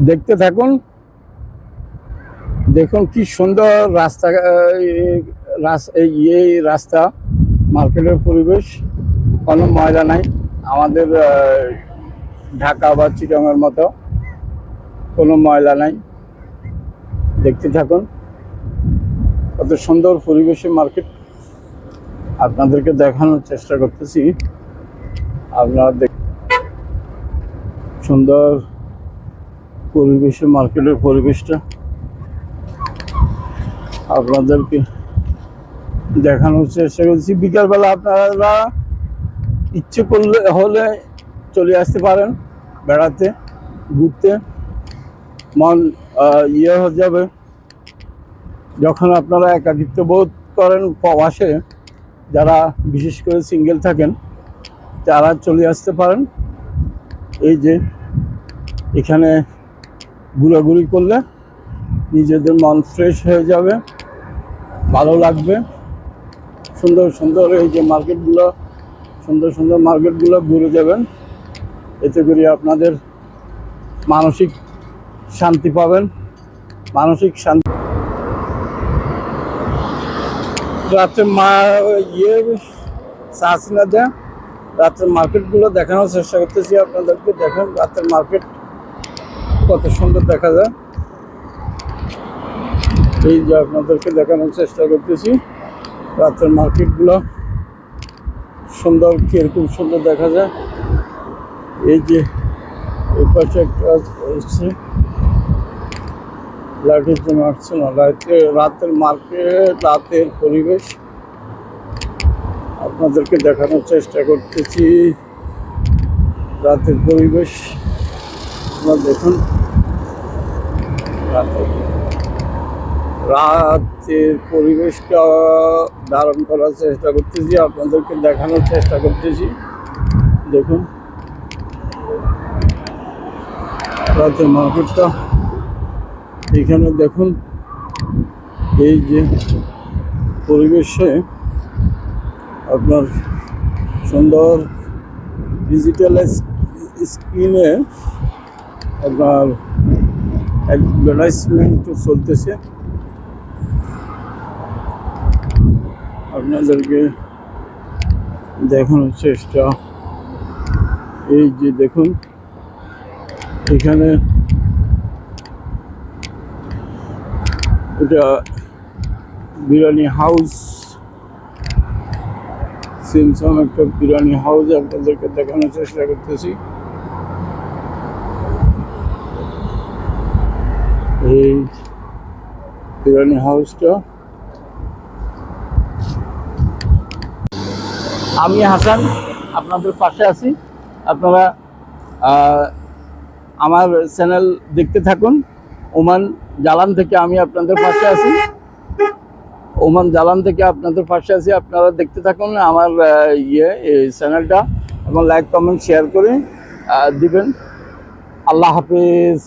দেখতে থাকুন। দেখুন কি সুন্দর রাস্তা, এই রাস্তা, মার্কেটের পরিবেশ, কোনো ময়লা নাই। আমাদের ঢাকা বা চিটাগাংয়ের মতো কোনো ময়লা নাই। দেখতে থাকুন কত সুন্দর পরিবেশে মার্কেট আপনাদেরকে দেখানোর চেষ্টা করতেছি। আপনারা সুন্দর পরিবেশে মার্কেটের পরিবেশটা আপনাদেরকে দেখানোর চেষ্টা করছি। বিকালবেলা আপনারা ইচ্ছে করলে হলে চলে আসতে পারেন বেড়াতে, ঘুরতে। মন হয়ে যাবে। যখন আপনারা একাকিত্ব বোধ করেন প্রবাসে, যারা বিশেষ করে সিঙ্গেল থাকেন, তারা চলে আসতে পারেন। এই যে এখানে ঘোরাঘুরি করলে নিজেদের মন ফ্রেশ হয়ে যাবে, ভালো লাগবে। সুন্দর সুন্দর এই যে মার্কেটগুলো, সুন্দর সুন্দর মার্কেটগুলো ঘুরে যাবেন। এতে করে আপনাদের মানসিক শান্তি পাবেন, মানসিক শান্তি। রাত্রে সাহসিনা দেয় রাত্রের মার্কেটগুলো দেখানোর চেষ্টা করতেছি আপনাদেরকে। দেখেন রাতের মার্কেট কত সুন্দর দেখা যায়। এই যে আপনাদেরকে দেখানোর চেষ্টা করতেছি রাতের মার্কেটগুলো সুন্দর, কিরকম সুন্দর দেখা যায়। এই যে এই পাশে একটা এসছে, লাইটের জন্য আসছে না। রাতের মার্কেট, রাতের পরিবেশ আপনাদেরকে দেখানোর চেষ্টা করতেছি। রাতের পরিবেশ আপনারা দেখুন। রাতের পরিবেশটা ধারণ করার চেষ্টা করতেছি, আপনাদেরকে দেখানোর চেষ্টা করতেছি। দেখুন রাতের মার্কেটটা এখানে দেখুন। এই যে পরিবেশে আপনার সুন্দর ডিজিটাল স্ক্রিনে আপনার অ্যাডভার্টাইজমেন্ট চলতেছে। আপনাদেরকে দেখানোর চেষ্টা। এই যে দেখুন এখানে এটা বিরিয়ানি হাউস, সিমসাম একটা বিরিয়ানি হাউস আপনাদেরকে দেখানোর চেষ্টা করতেছি। এই বিরিয়ানি হাউসটা। আমি হাসান আপনাদের পাশে আছি। আপনারা আমার চ্যানেল দেখতে থাকুন। ওমান জালান থেকে আমি আপনাদের পাশে আছি। ওমান জালান থেকে আপনাদের পাশে আছি। আপনারা দেখতে থাকুন আমার এই চ্যানেলটা, এবং লাইক কমেন্ট শেয়ার করে দিবেন। আল্লাহ হাফিজ।